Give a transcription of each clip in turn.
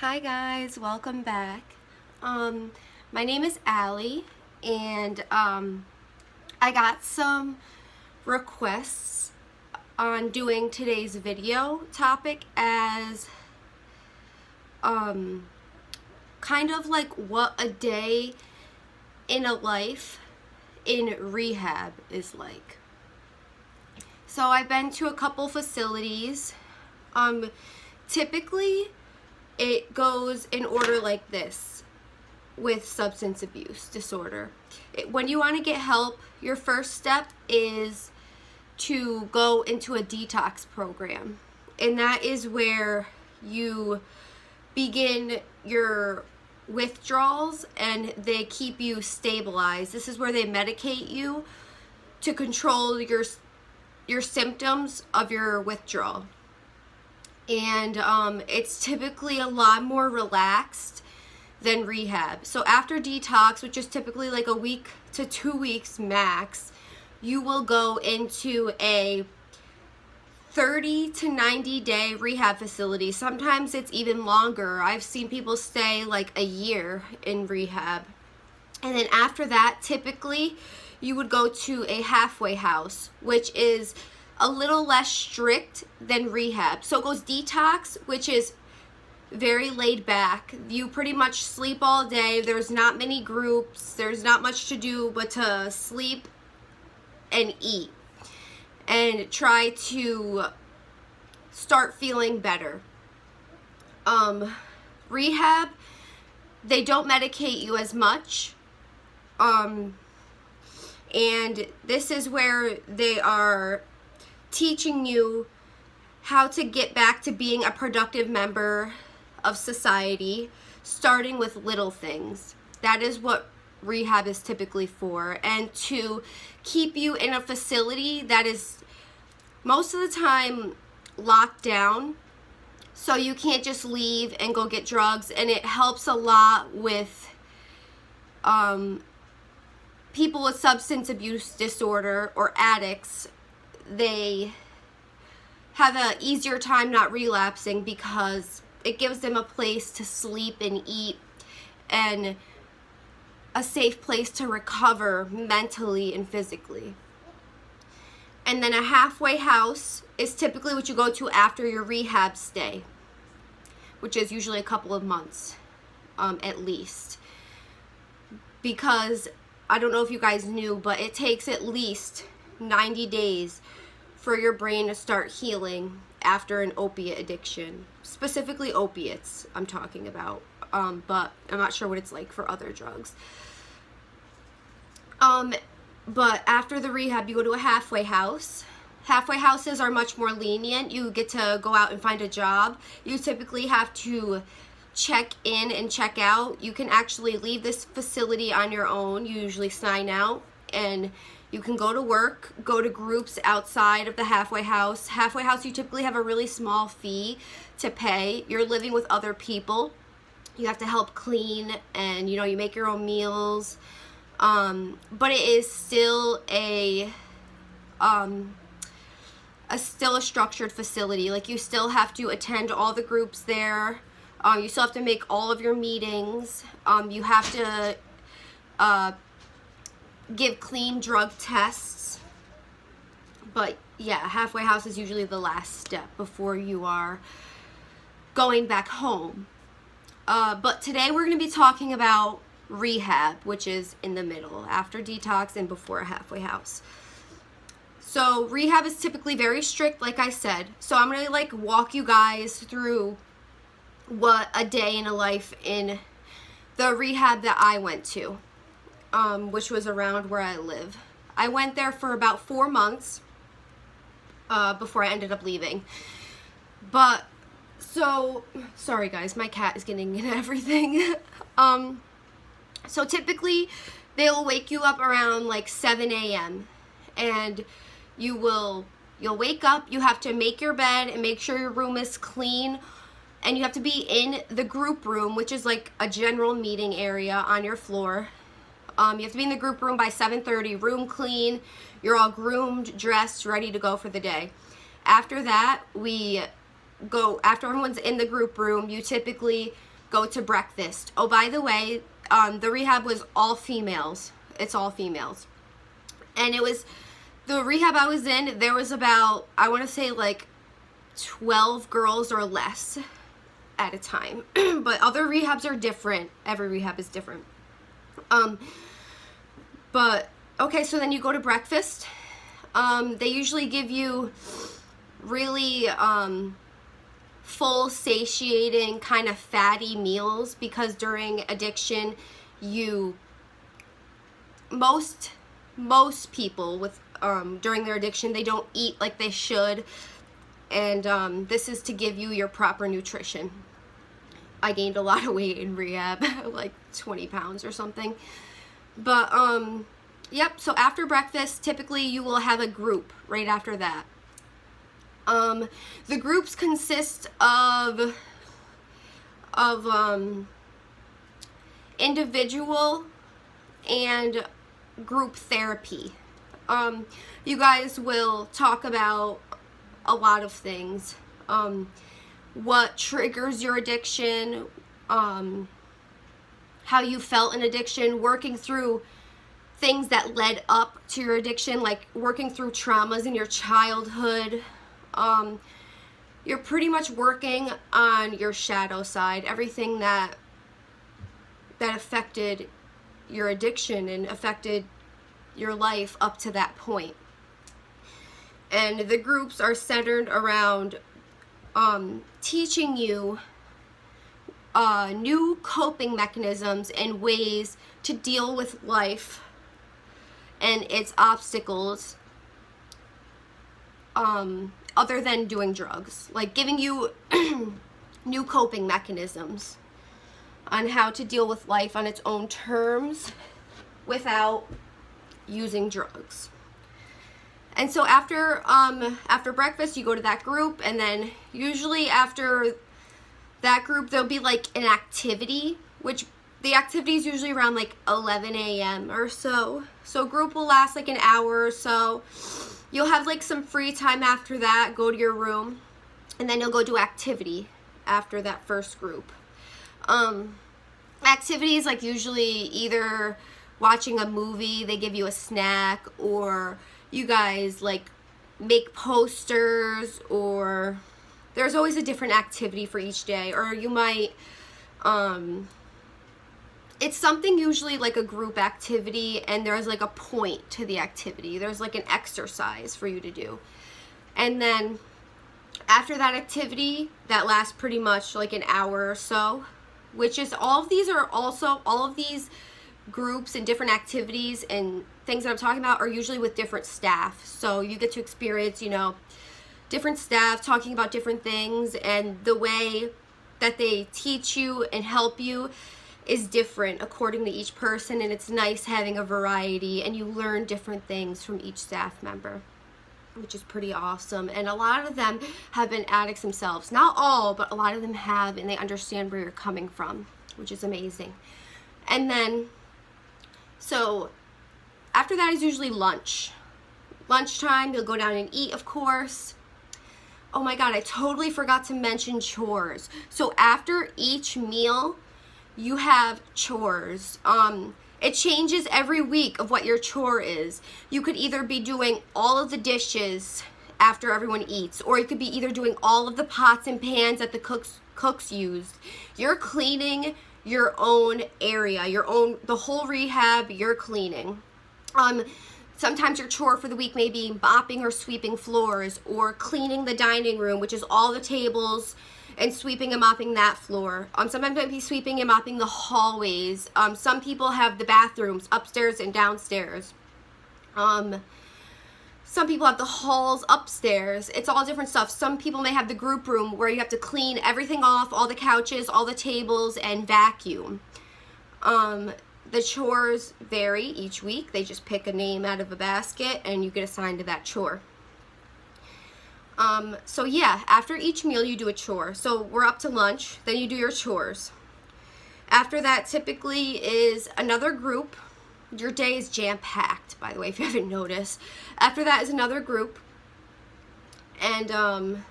Hi guys, welcome back. My name is Allie, and I got some requests on doing today's video topic as kind of like what a day in a life in rehab is like. So I've been to a couple facilities. Typically it goes in order like this with substance abuse disorder. When you want to get help, your first step is to go into a detox program. And that is where you begin your withdrawals and they keep you stabilized. This is where they medicate you to control your symptoms of your withdrawal. And it's typically a lot more relaxed than rehab. So after detox, which is typically like a week to 2 weeks max, you will go into a 30 to 90 day rehab facility. Sometimes it's even longer. I've seen people stay like a year in rehab. And then after that, typically you would go to a halfway house, which is a little less strict than rehab. So it goes detox, which is very laid back. You pretty much sleep all day. There's not many groups. There's not much to do but to sleep and eat and try to start feeling better. Rehab, they don't medicate you as much. And this is where they are teaching you how to get back to being a productive member of society, starting with little things. That is what rehab is typically for, and to keep you in a facility that is most of the time locked down, so you can't just leave and go get drugs. And it helps a lot with people with substance abuse disorder or addicts. They have an easier time not relapsing because it gives them a place to sleep and eat and a safe place to recover mentally and physically. And then a halfway house is typically what you go to after your rehab stay, which is usually a couple of months at least. Because I don't know if you guys knew, but it takes at least 90 days for your brain to start healing after an opiate addiction. Specifically opiates I'm talking about, but I'm not sure what it's like for other drugs. But after the rehab, you go to a halfway house. Halfway houses are much more lenient. You get to go out and find a job. You typically have to check in and check out. You can actually leave this facility on your own. You usually sign out and you can go to work, go to groups outside of the halfway house. Halfway house, you typically have a really small fee to pay. You're living with other people. You have to help clean and, you make your own meals. But it is still a structured facility. Like, you still have to attend all the groups there. You still have to make all of your meetings. You have to give clean drug tests. But yeah, halfway house is usually the last step before you are going back home. But today we're going to be talking about rehab, which is in the middle, after detox and before a halfway house. So rehab is typically very strict, like I said. So I'm going to walk you guys through what a day in a life in the rehab that I went to, which was around where I live. I went there for about 4 months before I ended up leaving. But so sorry guys, my cat is getting in everything. So typically they'll wake you up around 7 a.m. and you'll wake up. You have to make your bed and make sure your room is clean. And you have to be in the group room, which is like a general meeting area on your floor. You have to be in the group room by 7:30, room clean. You're all groomed, dressed, ready to go for the day. After that, we go, after everyone's in the group room, you typically go to breakfast. Oh, by the way, the rehab was all females. It's all females. And it was, the rehab I was in, there was about, I want to say like 12 girls or less at a time. But other rehabs are different. Every rehab is different. But, okay, so then you go to breakfast. They usually give you really full, satiating, kind of fatty meals, because during addiction, most people with during their addiction, they don't eat like they should, and this is to give you your proper nutrition. I gained a lot of weight in rehab, like 20 pounds or something. But yep, so after breakfast, typically you will have a group right after that. The groups consist of individual and group therapy. You guys will talk about a lot of things. What triggers your addiction, how you felt in addiction, working through things that led up to your addiction, like working through traumas in your childhood. You're pretty much working on your shadow side, everything that affected your addiction and affected your life up to that point. And the groups are centered around teaching you new coping mechanisms and ways to deal with life and its obstacles, other than doing drugs, like giving you new coping mechanisms on how to deal with life on its own terms without using drugs. And so after breakfast, you go to that group, and then usually after that group, there'll be like an activity, which the activity is usually around like 11 a.m. or so. So group will last like an hour or so. You'll have like some free time after that, go to your room, and then you'll go do activity after that first group. Activities like usually either watching a movie, they give you a snack, or you guys like make posters, or there's always a different activity for each day. Or you might, it's something usually like a group activity, and there's like a point to the activity. There's like an exercise for you to do. And then after that activity, that lasts pretty much like an hour or so, which is all of these groups and different activities and things that I'm talking about are usually with different staff. So you get to experience, different staff talking about different things, and the way that they teach you and help you is different according to each person, and it's nice having a variety, and you learn different things from each staff member, which is pretty awesome. And a lot of them have been addicts themselves. Not all, but a lot of them have, and they understand where you're coming from, which is amazing. And then, so after that is usually lunch. Lunchtime, you'll go down and eat, of course. Oh my God, I totally forgot to mention chores. So after each meal, you have chores. It changes every week of what your chore is. You could either be doing all of the dishes after everyone eats, or you could be either doing all of the pots and pans that the cooks used. You're cleaning your own area, the whole rehab, you're cleaning. Sometimes your chore for the week may be mopping or sweeping floors, or cleaning the dining room, which is all the tables, and sweeping and mopping that floor. Sometimes it might be sweeping and mopping the hallways. Some people have the bathrooms upstairs and downstairs. Some people have the halls upstairs. It's all different stuff. Some people may have the group room where you have to clean everything off, all the couches, all the tables, and vacuum. The chores vary each week. They just pick a name out of a basket and you get assigned to that chore. So yeah, after each meal you do a chore. So we're up to lunch, then you do your chores. After that typically is another group. Your day is jam-packed, by the way, if you haven't noticed. After that is another group. And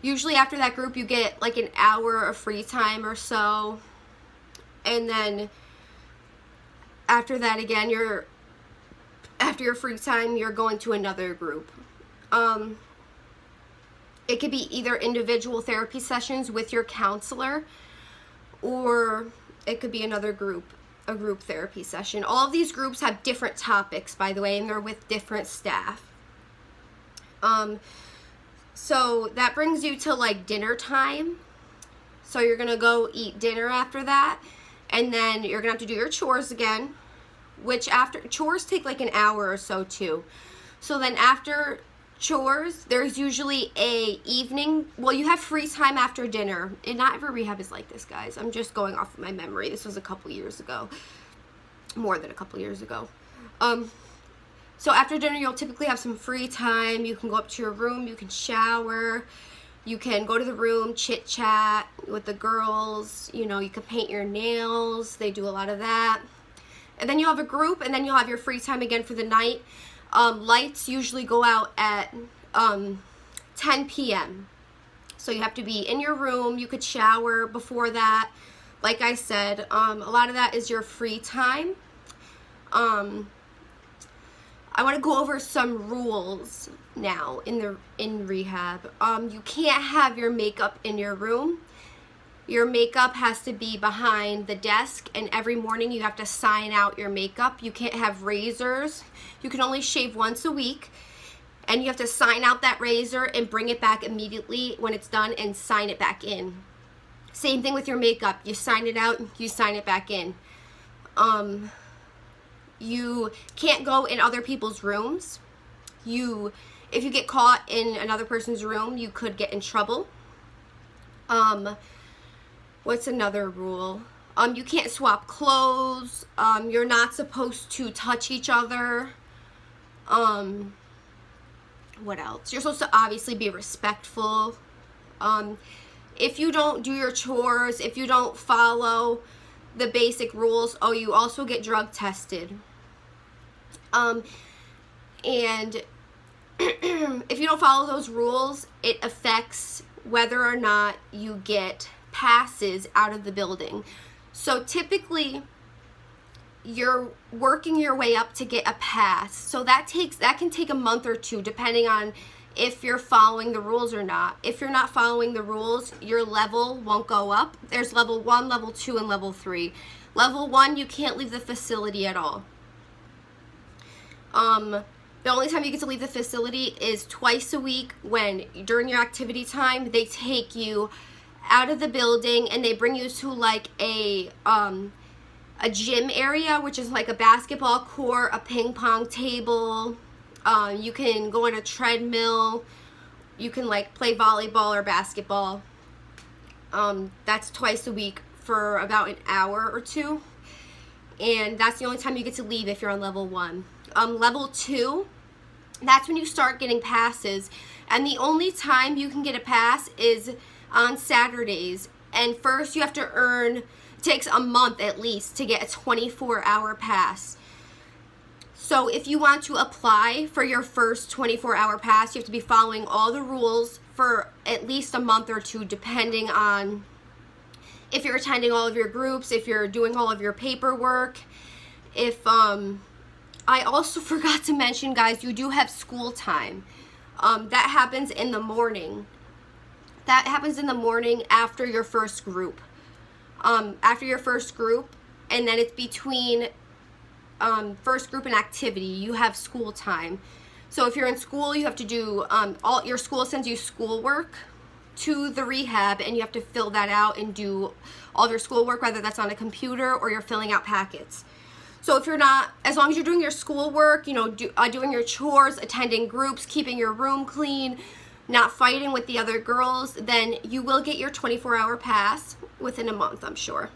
Usually after that group you get like an hour of free time or so, and then after that again, after your free time, you're going to another group. It could be either individual therapy sessions with your counselor, or it could be another group, a group therapy session. All of these groups have different topics, by the way, and they're with different staff. So that brings you to like dinner time. So you're gonna go eat dinner after that, and then you're gonna have to do your chores again, which after chores take like an hour or so too. So then after chores, there's usually a evening, well, you have free time after dinner, and not every rehab is like this, guys. I'm just going off of my memory. This was a couple years ago, more than a couple years ago. So after dinner, you'll typically have some free time. You can go up to your room, you can shower, you can go to the room, chit chat with the girls, you know, you can paint your nails. They do a lot of that. And then you'll have a group, and then you'll have your free time again for the night. Lights usually go out at 10 p.m. So you have to be in your room. You could shower before that. Like I said, a lot of that is your free time. I want to go over some rules now in rehab. You can't have your makeup in your room. Your makeup has to be behind the desk, and every morning you have to sign out your makeup. You can't have razors. You can only shave once a week, and you have to sign out that razor and bring it back immediately when it's done and sign it back in. Same thing with your makeup. You sign it out, you sign it back in. You can't go in other people's rooms. If you get caught in another person's room, you could get in trouble. What's another rule? You can't swap clothes. You're not supposed to touch each other. What else? You're supposed to obviously be respectful. If you don't do your chores, if you don't follow the basic rules, you also get drug tested. And if you don't follow those rules, it affects whether or not you get passes out of the building. So typically you're working your way up to get a pass. So that can take a month or two, depending on if you're following the rules or not. If you're not following the rules, your level won't go up. There's level 1, level 2, and level 3. Level 1, you can't leave the facility at all. The only time you get to leave the facility is twice a week, when during your activity time they take you out of the building and they bring you to like a gym area, which is like a basketball court, a ping pong table. You can go on a treadmill. You can like play volleyball or basketball. That's twice a week for about an hour or two. And that's the only time you get to leave if you're on level 1. Level 2, that's when you start getting passes. And the only time you can get a pass is on Saturdays. And first you have to earn, it takes a month at least to get a 24-hour pass. So if you want to apply for your first 24-hour pass, you have to be following all the rules for at least a month or two, depending on if you're attending all of your groups, if you're doing all of your paperwork. If I also forgot to mention, guys, you do have school time. That happens in the morning. That happens in the morning after your first group. After your first group, and then it's between first group and activity, you have school time. So if you're in school, you have to do, all your school sends you schoolwork to the rehab, and you have to fill that out and do all of your schoolwork, whether that's on a computer or you're filling out packets. So if you're not, as long as you're doing your schoolwork, you know, doing your chores, attending groups, keeping your room clean, not fighting with the other girls, then you will get your 24-hour pass within a month, I'm sure.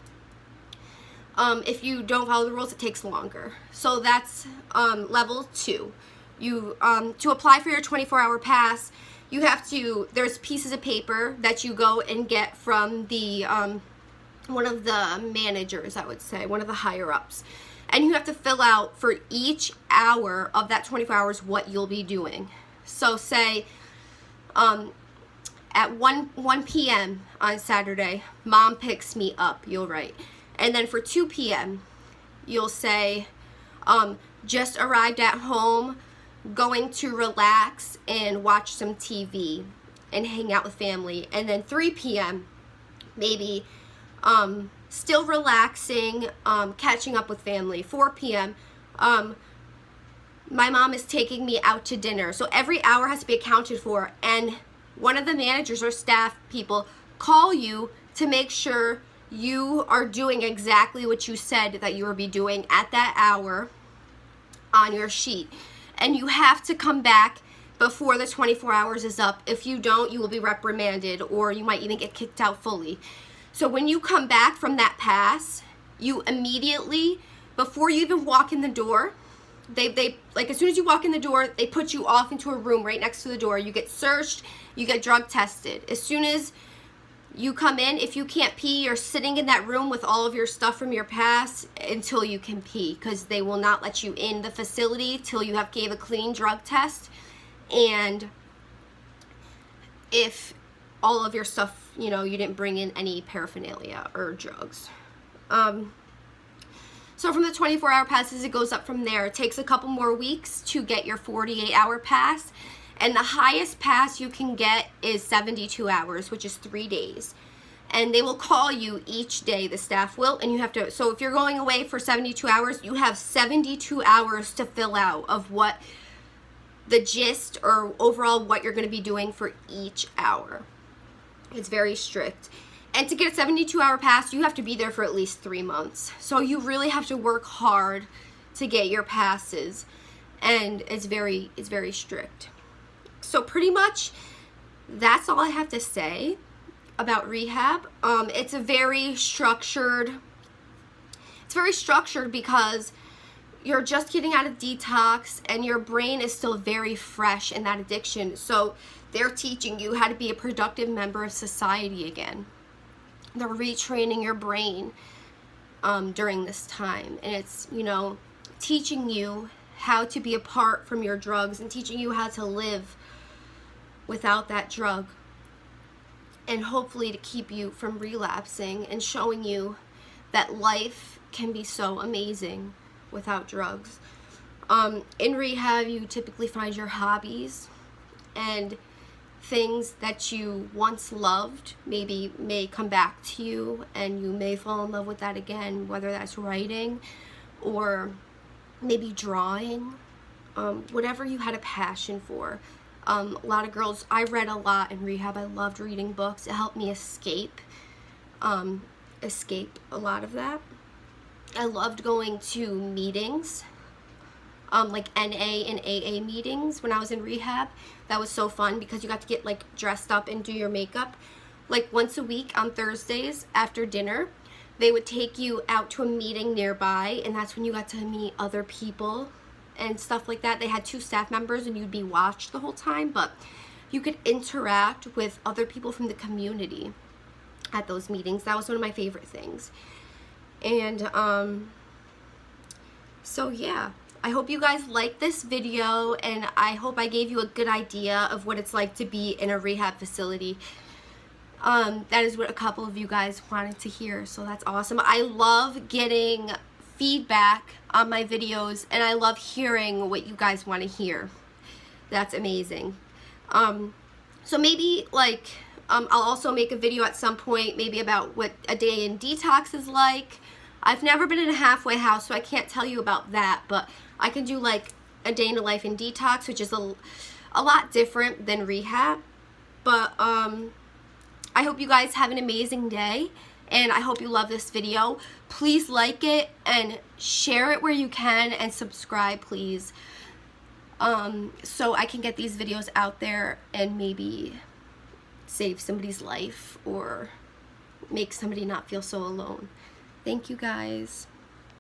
If you don't follow the rules, it takes longer. So that's level 2. You to apply for your 24-hour pass, you have to, there's pieces of paper that you go and get from the one of the managers, I would say, one of the higher ups. And you have to fill out for each hour of that 24 hours what you'll be doing. So say at 1 p.m. on Saturday, Mom picks me up, you'll write. And then for 2 p.m., you'll say, just arrived at home, going to relax and watch some TV and hang out with family. And then 3 p.m., maybe still relaxing, catching up with family. 4 p.m., my mom is taking me out to dinner. So every hour has to be accounted for, and one of the managers or staff people call you to make sure you are doing exactly what you said that you would be doing at that hour on your sheet. And you have to come back before the 24 hours is up. If you don't, you will be reprimanded, or you might even get kicked out fully. So when you come back from that pass, you immediately, before you even walk in the door, they like, as soon as you walk in the door, they put you off into a room right next to the door. You get searched, you get drug tested. As soon as you come in, if you can't pee, you're sitting in that room with all of your stuff from your pass until you can pee, because they will not let you in the facility till you have gave a clean drug test. And if all of your stuff, you know, you didn't bring in any paraphernalia or drugs. So from the 24-hour passes, it goes up from there. It takes a couple more weeks to get your 48-hour pass. And the highest pass you can get is 72 hours, which is 3 days. And they will call you each day, the staff will, and you have to, so if you're going away for 72 hours, you have 72 hours to fill out of what the gist or overall what you're going to be doing for each hour. It's very strict. And to get a 72-hour pass, you have to be there for at least 3 months. So you really have to work hard to get your passes, and it's very strict. So pretty much that's all I have to say about rehab. It's very structured because you're just getting out of detox and your brain is still very fresh in that addiction. So they're teaching you how to be a productive member of society again. They're retraining your brain during this time. And it's, you know, teaching you how to be apart from your drugs and teaching you how to live without that drug. And hopefully to keep you from relapsing and showing you that life can be so amazing without drugs. In rehab, you typically find your hobbies and things that you once loved maybe may come back to you, and you may fall in love with that again, whether that's writing or maybe drawing, whatever you had a passion for. A lot of girls, I read a lot in rehab. I loved reading books. It helped me escape a lot of that. I loved going to meetings, like NA and AA meetings when I was in rehab. That was so fun because you got to get like dressed up and do your makeup. Like once a week on Thursdays after dinner, they would take you out to a meeting nearby, and that's when you got to meet other people and stuff like that. They had 2 staff members and you'd be watched the whole time, but you could interact with other people from the community at those meetings. That was one of my favorite things. And so yeah, I hope you guys liked this video, and I hope I gave you a good idea of what it's like to be in a rehab facility. That is what a couple of you guys wanted to hear, so that's awesome. I love getting feedback on my videos, and I love hearing what you guys want to hear. That's amazing. So maybe like I'll also make a video at some point maybe about what a day in detox is like. I've never been in a halfway house, so I can't tell you about that, but I can do like a day in the life in detox, which is a lot different than rehab. But I hope you guys have an amazing day, and I hope you love this video. Please like it and share it where you can, and subscribe please, so I can get these videos out there and maybe save somebody's life or make somebody not feel so alone. Thank you guys.